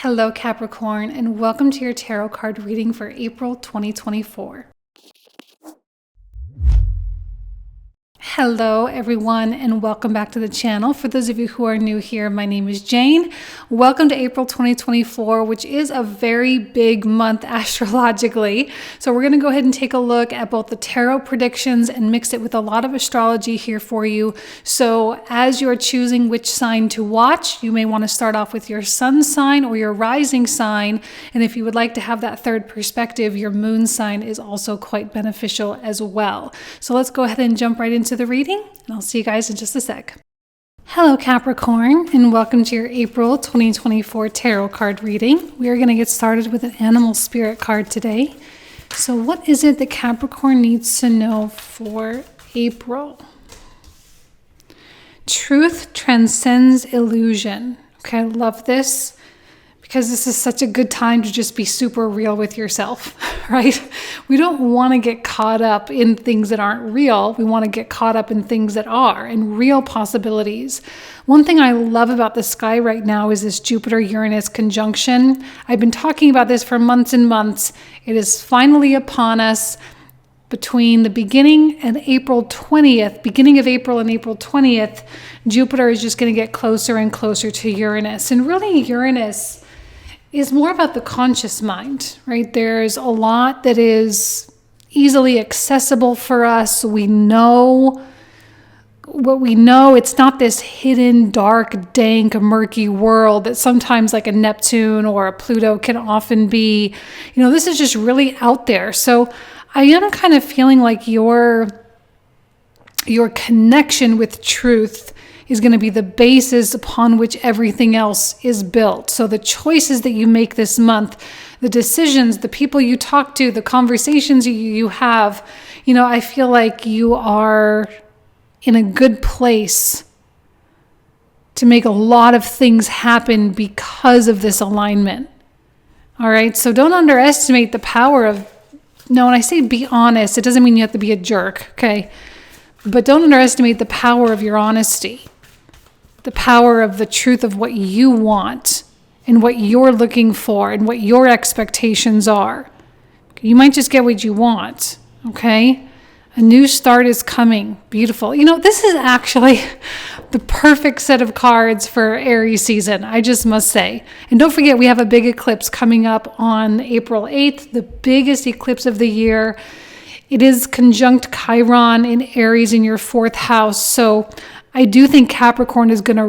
Hello Capricorn, and welcome to your tarot card reading for April 2024. Hello everyone, and welcome back to the channel. For those of you who are new here, my name is Jane. Welcome to April 2024, which is a very big month astrologically. So we're going to go ahead and take a look at both the tarot predictions and mix it with a lot of astrology here for you. So as you're choosing which sign to watch, you may want to start off with your sun sign or your rising sign. And if you would like to have that third perspective, your moon sign is also quite beneficial as well. So let's go ahead and jump right into the reading, and I'll see you guys in just a sec. Hello Capricorn, and welcome to your April 2024 tarot card reading. We are going to get started with an animal spirit card today. So what is it that Capricorn needs to know for April? Truth transcends illusion. Okay, I love this because this is such a good time to just be super real with yourself, right? We don't want to get caught up in things that aren't real. We want to get caught up in things that are, and real possibilities. One thing I love about the sky right now is this Jupiter-Uranus conjunction. I've been talking about this for months and months. It is finally upon us. Between the beginning and April 20th, beginning of April and April 20th, Jupiter is just going to get closer and closer to Uranus. And really, Uranus is more about the conscious mind, right? There's a lot that is easily accessible for us. We know what we know. It's not this hidden, dark, dank, murky world that sometimes like a Neptune or a Pluto can often be. This is just really out there. So I am kind of feeling like your connection with truth is going to be the basis upon which everything else is built. So the choices that you make this month, the decisions, the people you talk to, the conversations you have, I feel like you are in a good place to make a lot of things happen because of this alignment. All right, so don't underestimate the power of, no, when I say be honest, it doesn't mean you have to be a jerk, okay? But don't underestimate the power of your honesty, the power of the truth of what you want and what you're looking for and what your expectations are. You might just get what you want, okay? A new start is coming. Beautiful. This is actually the perfect set of cards for Aries season, I just must say. And don't forget, we have a big eclipse coming up on April 8th, the biggest eclipse of the year. It is conjunct Chiron in Aries in your fourth house. So I do think Capricorn is going to,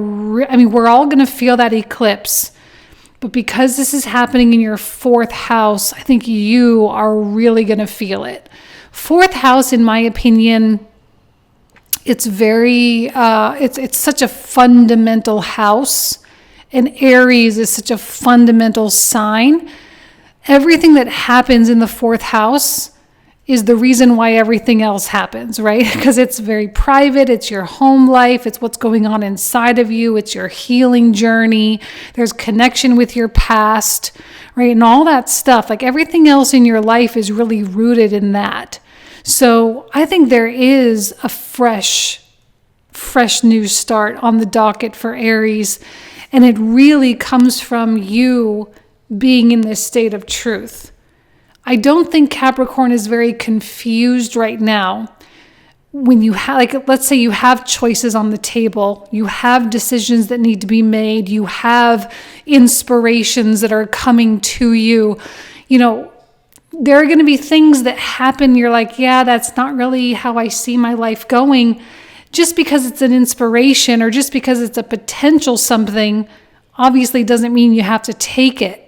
we're all going to feel that eclipse. But because this is happening in your fourth house, I think you are really going to feel it. Fourth house, in my opinion, it's very, it's such a fundamental house. And Aries is such a fundamental sign. Everything that happens in the fourth house is the reason why everything else happens, right? Because it's very private. It's your home life. It's what's going on inside of you. It's your healing journey. There's connection with your past, right? And all that stuff, like everything else in your life is really rooted in that. So I think there is a fresh new start on the docket for Aries. And it really comes from you being in this state of truth. I don't think Capricorn is very confused right now. When you have, let's say you have choices on the table, you have decisions that need to be made, you have inspirations that are coming to you, there are going to be things that happen. You're like, yeah, that's not really how I see my life going. Just because it's an inspiration or just because it's a potential something, obviously doesn't mean you have to take it.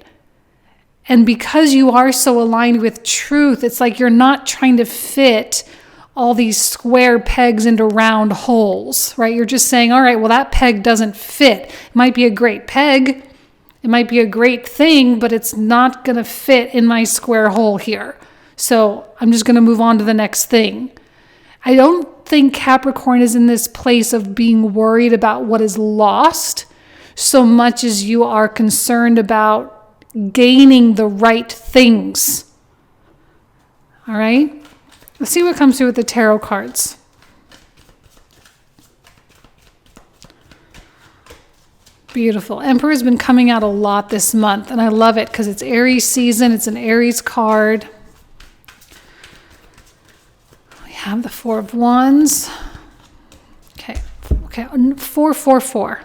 And because you are so aligned with truth, it's like you're not trying to fit all these square pegs into round holes, right? You're just saying, all right, well, that peg doesn't fit. It might be a great peg. It might be a great thing, but it's not going to fit in my square hole here. So I'm just going to move on to the next thing. I don't think Capricorn is in this place of being worried about what is lost so much as you are concerned about gaining the right things. All right? Let's see what comes through with the tarot cards. Beautiful. Emperor has been coming out a lot this month, and I love it because it's Aries season. It's an Aries card. We have the Four of Wands. Okay. 444.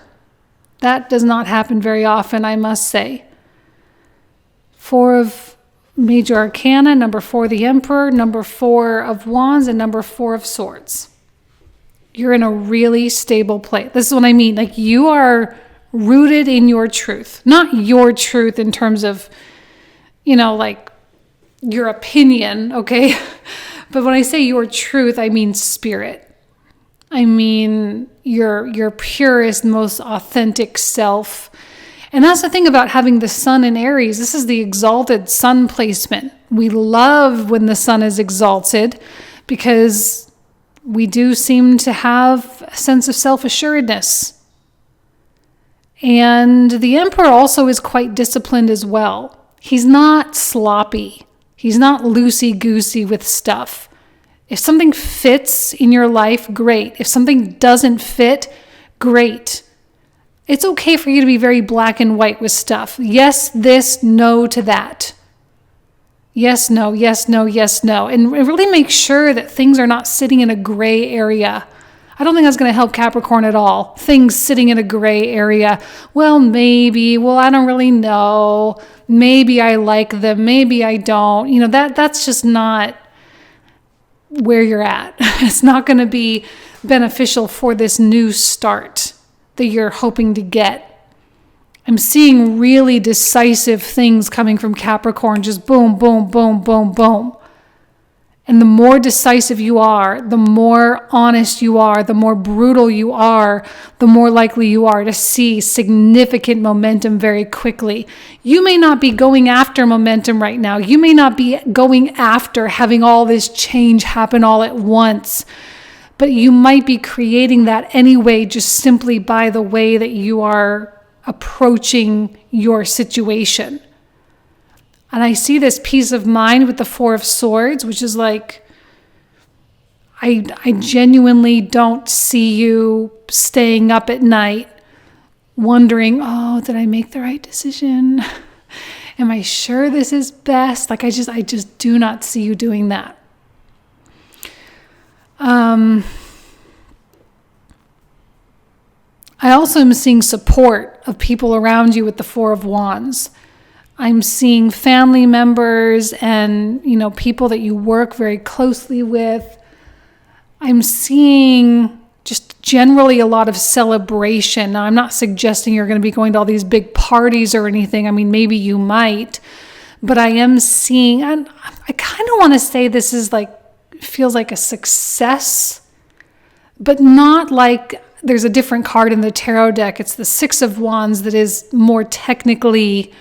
That does not happen very often, I must say. 4 of Major Arcana, number 4, the Emperor, number 4 of Wands, and number 4 of Swords. You're in a really stable place. This is what I mean. Like, you are rooted in your truth. Not your truth in terms of, like your opinion, okay? But when I say your truth, I mean spirit. I mean your purest, most authentic self. And that's the thing about having the sun in Aries. This is the exalted sun placement. We love when the sun is exalted because we do seem to have a sense of self-assuredness. And the Emperor also is quite disciplined as well. He's not sloppy. He's not loosey-goosey with stuff. If something fits in your life, great. If something doesn't fit, great. It's okay for you to be very black and white with stuff. Yes, this, no to that. Yes, no, yes, no, yes, no. And really make sure that things are not sitting in a gray area. I don't think that's going to help Capricorn at all. Things sitting in a gray area. Well, maybe. Well, I don't really know. Maybe I like them. Maybe I don't. That's just not where you're at. It's not going to be beneficial for this new start that you're hoping to get. I'm seeing really decisive things coming from Capricorn, just boom, boom, boom, boom, boom. And the more decisive you are, the more honest you are, the more brutal you are, the more likely you are to see significant momentum very quickly. You may not be going after momentum right now. You may not be going after having all this change happen all at once. But you might be creating that anyway, just simply by the way that you are approaching your situation. And I see this peace of mind with the 4 of Swords, which is like, I genuinely don't see you staying up at night wondering, did I make the right decision? Am I sure this is best? Like, I just do not see you doing that. I also am seeing support of people around you with the 4 of Wands. I'm seeing family members and, people that you work very closely with. I'm seeing just generally a lot of celebration. Now, I'm not suggesting you're going to be going to all these big parties or anything. I mean, maybe you might, but I am seeing, and I kind of want to say this is feels like a success, but not like there's a different card in the tarot deck. It's the 6 of Wands that is more technically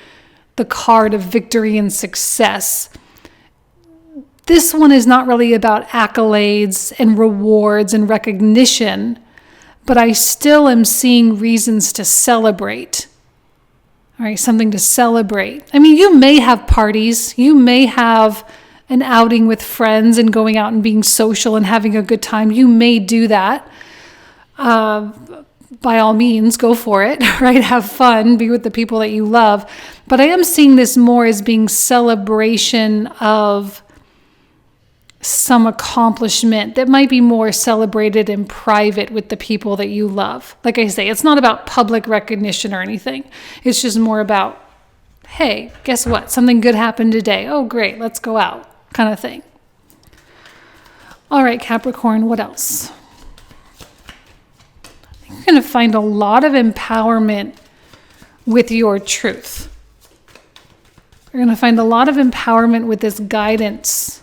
the card of victory and success. This one is not really about accolades and rewards and recognition, but I still am seeing reasons to celebrate. All right, something to celebrate. I mean, you may have parties. You may have an outing with friends and going out and being social and having a good time. You may do that. By all means, go for it, right? Have fun, be with the people that you love. But I am seeing this more as being celebration of some accomplishment that might be more celebrated in private with the people that you love. Like I say, it's not about public recognition or anything. It's just more about, hey, guess what? Something good happened today. Oh, great, let's go out, kind of thing. All right, Capricorn, what else? You're going to find a lot of empowerment with your truth. You're going to find a lot of empowerment with this guidance.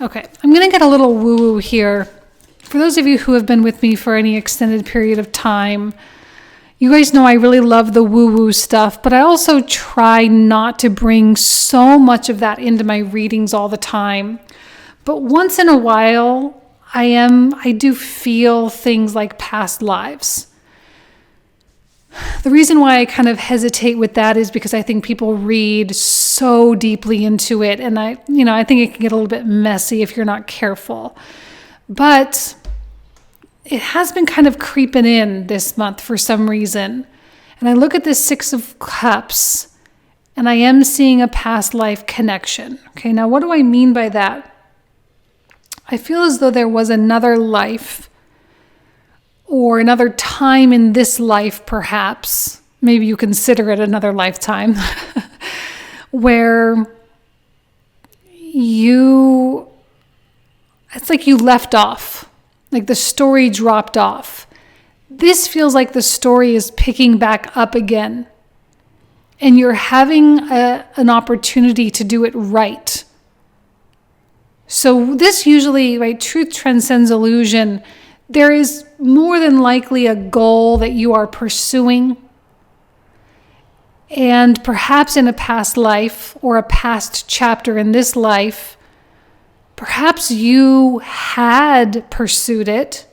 Okay, I'm going to get a little woo-woo here. For those of you who have been with me for any extended period of time, you guys know I really love the woo-woo stuff, but I also try not to bring so much of that into my readings all the time. But once in a while, I do feel things like past lives. The reason why I kind of hesitate with that is because I think people read so deeply into it, and I think it can get a little bit messy if you're not careful. But it has been kind of creeping in this month for some reason. And I look at this Six of Cups, and I am seeing a past life connection. Okay, now what do I mean by that? I feel as though there was another life or another time in this life, perhaps. Maybe you consider it another lifetime where it's like you left off, like the story dropped off. This feels like the story is picking back up again, and you're having an opportunity to do it right. So this usually, right, truth transcends illusion. There is more than likely a goal that you are pursuing. And perhaps in a past life or a past chapter in this life, perhaps you had pursued it.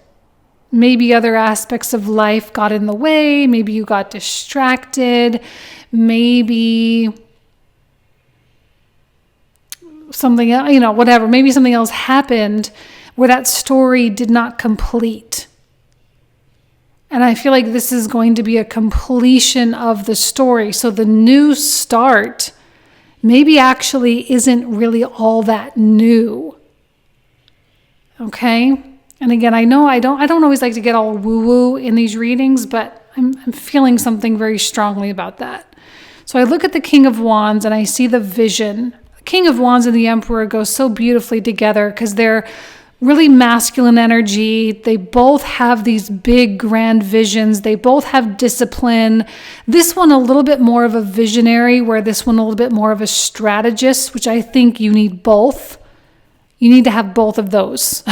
Maybe other aspects of life got in the way. Maybe you got distracted. Maybe something else, whatever. Maybe something else happened where that story did not complete. And I feel like this is going to be a completion of the story. So the new start maybe actually isn't really all that new. Okay? And again, I know I don't always like to get all woo-woo in these readings, but I'm feeling something very strongly about that. So I look at the King of Wands and I see the vision. The King of Wands and the Emperor go so beautifully together because they're really masculine energy. They both have these big, grand visions. They both have discipline. This one a little bit more of a visionary, where this one a little bit more of a strategist, which I think you need both. You need to have both of those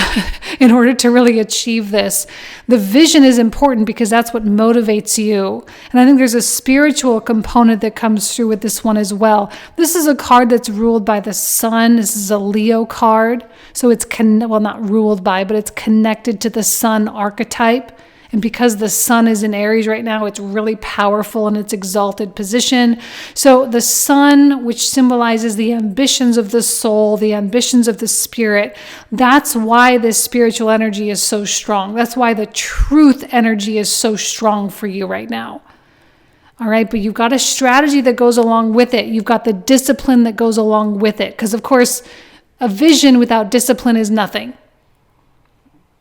in order to really achieve this. The vision is important because that's what motivates you. And I think there's a spiritual component that comes through with this one as well. This is a card that's ruled by the sun. This is a Leo card. So it's, not ruled by, but it's connected to the sun archetype. And because the sun is in Aries right now, it's really powerful in its exalted position. So the sun, which symbolizes the ambitions of the soul, the ambitions of the spirit, that's why this spiritual energy is so strong. That's why the truth energy is so strong for you right now. All right, but you've got a strategy that goes along with it. You've got the discipline that goes along with it. Because of course, a vision without discipline is nothing.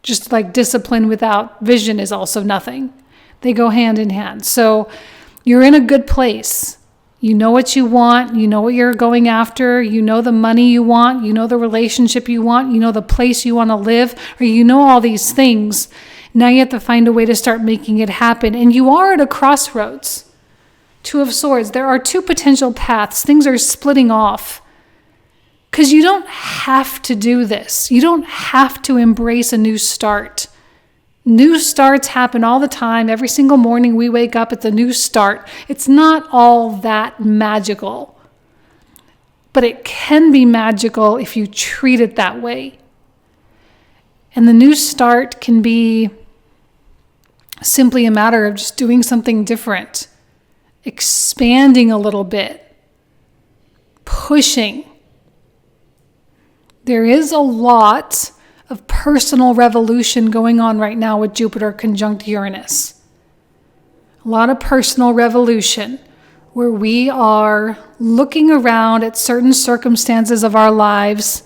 Just like discipline without vision is also nothing. They go hand in hand. So you're in a good place. You know what you want. You know what you're going after. You know the money you want. You know the relationship you want. You know the place you want to live. Or you know all these things. Now you have to find a way to start making it happen. And you are at a crossroads. Two of Swords. There are two potential paths. Things are splitting off. Because you don't have to do this. You don't have to embrace a new start. New starts happen all the time. Every single morning we wake up, it's a new start. It's not all that magical. But it can be magical if you treat it that way. And the new start can be simply a matter of just doing something different. Expanding a little bit. Pushing. There is a lot of personal revolution going on right now with Jupiter conjunct Uranus. A lot of personal revolution where we are looking around at certain circumstances of our lives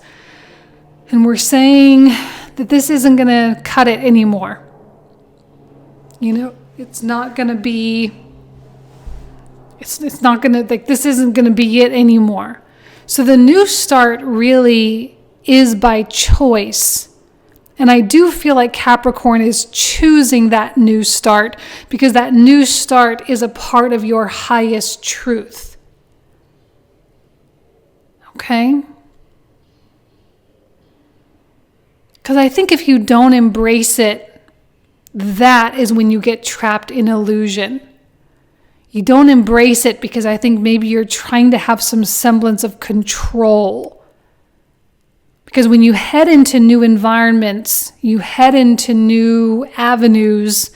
and we're saying that this isn't going to cut it anymore. It's not going to be, it's not going to, this isn't going to be it anymore. So the new start really is by choice. And I do feel like Capricorn is choosing that new start because that new start is a part of your highest truth. Okay? Because I think if you don't embrace it, that is when you get trapped in illusion. You don't embrace it because I think maybe you're trying to have some semblance of control. Because when you head into new environments, you head into new avenues,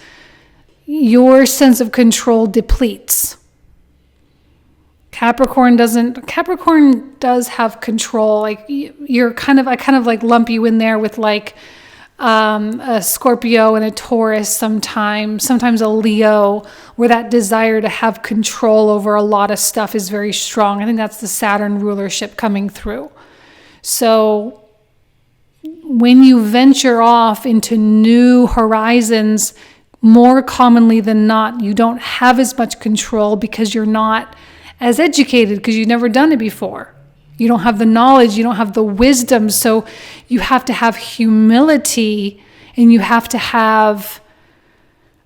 your sense of control depletes. Capricorn does have control. I kind of lump you in there with a Scorpio and a Taurus sometimes a Leo, where that desire to have control over a lot of stuff is very strong. I think that's the Saturn rulership coming through. So when you venture off into new horizons, more commonly than not, you don't have as much control because you're not as educated, because you've never done it before. You don't have the knowledge, you don't have the wisdom, so you have to have humility, and you have to have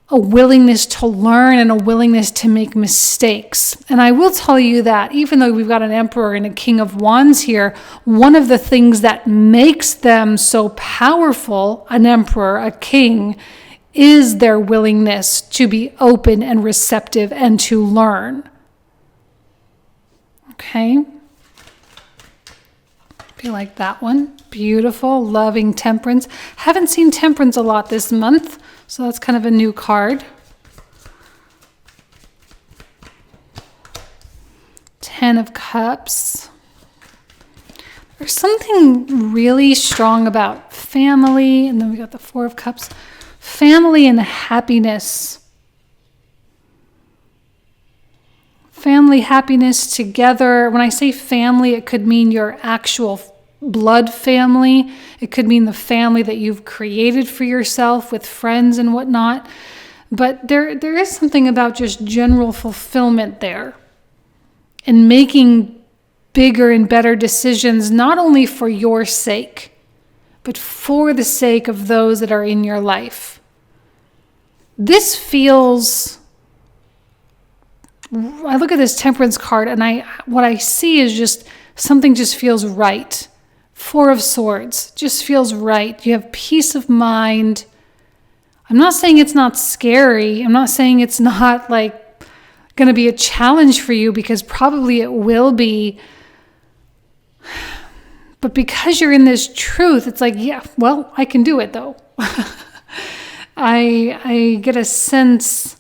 a willingness to learn and a willingness to make mistakes. And I will tell you that even though we've got an Emperor and a King of Wands here, one of the things that makes them so powerful, an Emperor, a King, is their willingness to be open and receptive and to learn. Okay? You like that one? Beautiful, loving Temperance. Haven't seen Temperance a lot this month, so that's kind of a new card. 10 of Cups. There's something really strong about family, and then we got the 4 of Cups. Family and happiness. Family, happiness together. When I say family, it could mean your actual blood family. It could mean the family that you've created for yourself with friends and whatnot. But there is something about just general fulfillment there, and making bigger and better decisions, not only for your sake, but for the sake of those that are in your life. This feels... I look at this Temperance card, and what I see is just something just feels right. 4 of Swords just feels right. You have peace of mind. I'm not saying it's not scary. I'm not saying it's not like going to be a challenge for you, because probably it will be. But because you're in this truth, it's like, yeah, well, I can do it though. I get a sense.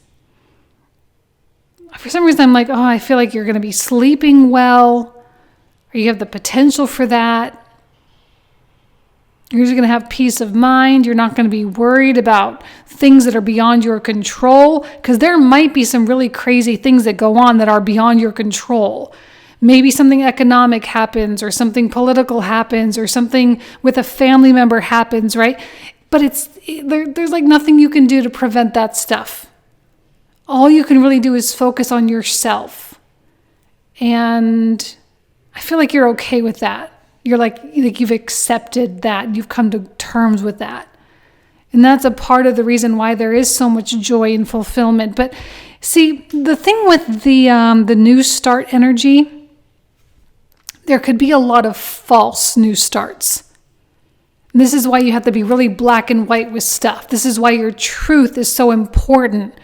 For some reason, I'm like, oh, I feel like you're going to be sleeping well, or you have the potential for that. You're just going to have peace of mind. You're not going to be worried about things that are beyond your control, because there might be some really crazy things that go on that are beyond your control. Maybe something economic happens, or something political happens, or something with a family member happens, right? But there's like nothing you can do to prevent that stuff. All you can really do is focus on yourself. And I feel like you're okay with that. You're like you've accepted that. You've come to terms with that. And that's a part of the reason why there is so much joy and fulfillment. But see, the thing with the new start energy, there could be a lot of false new starts. And this is why you have to be really black and white with stuff. This is why your truth is so important.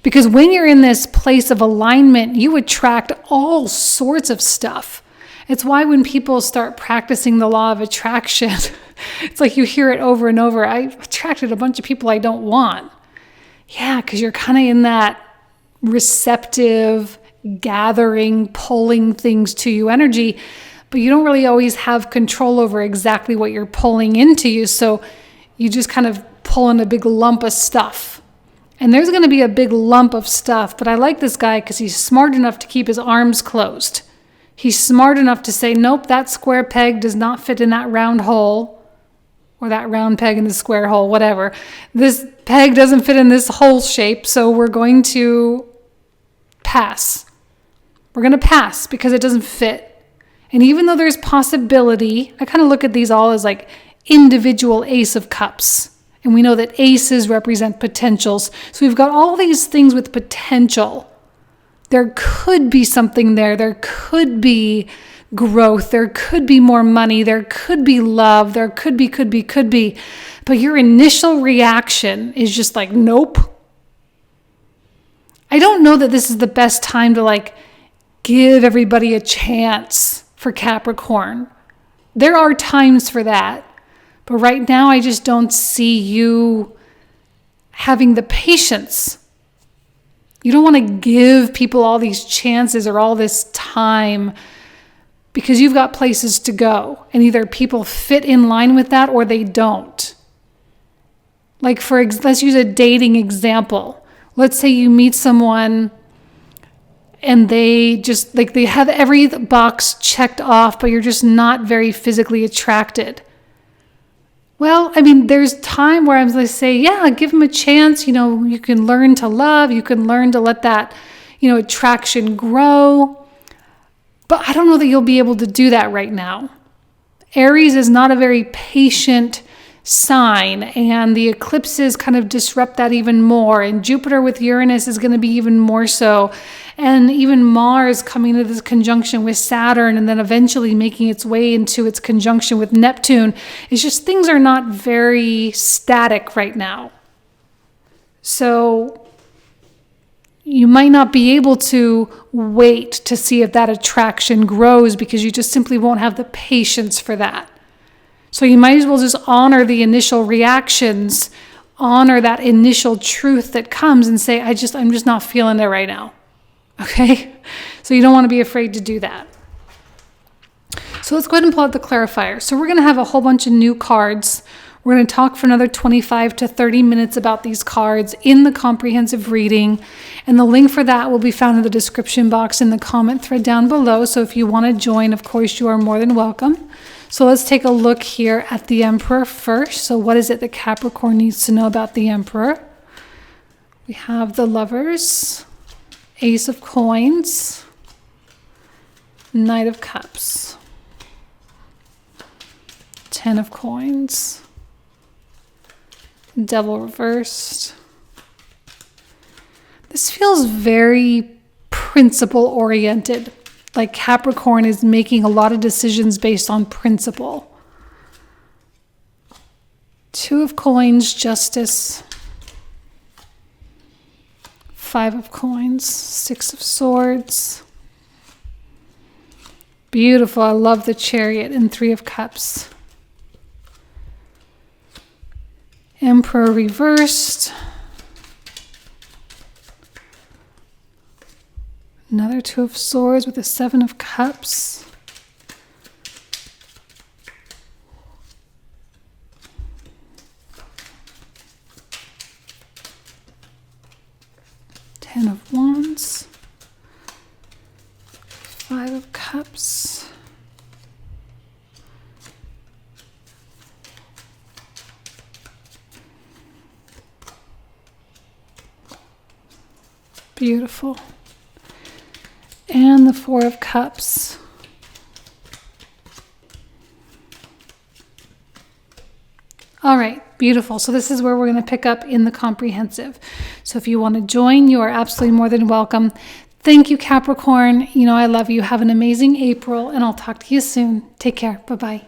Because when you're in this place of alignment, you attract all sorts of stuff. It's why when people start practicing the law of attraction, it's like you hear it over and over. I attracted a bunch of people I don't want. Yeah, because you're kind of in that receptive, gathering, pulling things to you energy, but you don't really always have control over exactly what you're pulling into you. So you just kind of pull in a big lump of stuff. And there's going to be a big lump of stuff, but I like this guy because he's smart enough to keep his arms closed. He's smart enough to say, nope, that square peg does not fit in that round hole, or that round peg in the square hole, whatever. This peg doesn't fit in this hole shape, so we're going to pass. We're going to pass because it doesn't fit. And even though there's possibility, I kind of look at these all as like individual Ace of Cups. And we know that aces represent potentials. So we've got all these things with potential. There could be something there. There could be growth. There could be more money. There could be love. There could be. But your initial reaction is just like, nope. I don't know that this is the best time to like give everybody a chance for Capricorn. There are times for that. But right now, I just don't see you having the patience. You don't want to give people all these chances or all this time, because you've got places to go. And either people fit in line with that or they don't. Like let's use a dating example. Let's say you meet someone and they just like they have every box checked off, but you're just not very physically attracted. Well, I mean, there's time where I'm going to say, yeah, give them a chance. You can learn to love. You can learn to let that, attraction grow. But I don't know that you'll be able to do that right now. Aries is not a very patient sign, and the eclipses kind of disrupt that even more. And Jupiter with Uranus is going to be even more so. And even Mars coming into this conjunction with Saturn and then eventually making its way into its conjunction with Neptune. It's just things are not very static right now. So you might not be able to wait to see if that attraction grows because you just simply won't have the patience for that. So you might as well just honor the initial reactions, honor that initial truth that comes and say, I'm just not feeling it right now. Okay? So you don't want to be afraid to do that. So let's go ahead and pull out the clarifier. So we're going to have a whole bunch of new cards. We're going to talk for another 25 to 30 minutes about these cards in the comprehensive reading. And the link for that will be found in the description box in the comment thread down below. So if you want to join, of course, you are more than welcome. So let's take a look here at the Emperor first. So what is it that Capricorn needs to know about the Emperor? We have the Lovers, Ace of Coins, Knight of Cups, Ten of Coins, Devil reversed. This feels very principle oriented. Like Capricorn is making a lot of decisions based on principle. Two of Coins, Justice. Five of Coins, Six of Swords. Beautiful. I love the Chariot and Three of Cups. Emperor reversed. Another Two of Swords with a Seven of Cups. Ten of Wands. Five of Cups. Beautiful. And the Four of Cups. All right, beautiful. So this is where we're going to pick up in the comprehensive. So if you want to join, you are absolutely more than welcome. Thank you, Capricorn. I love you. Have an amazing April, and I'll talk to you soon. Take care. Bye-bye.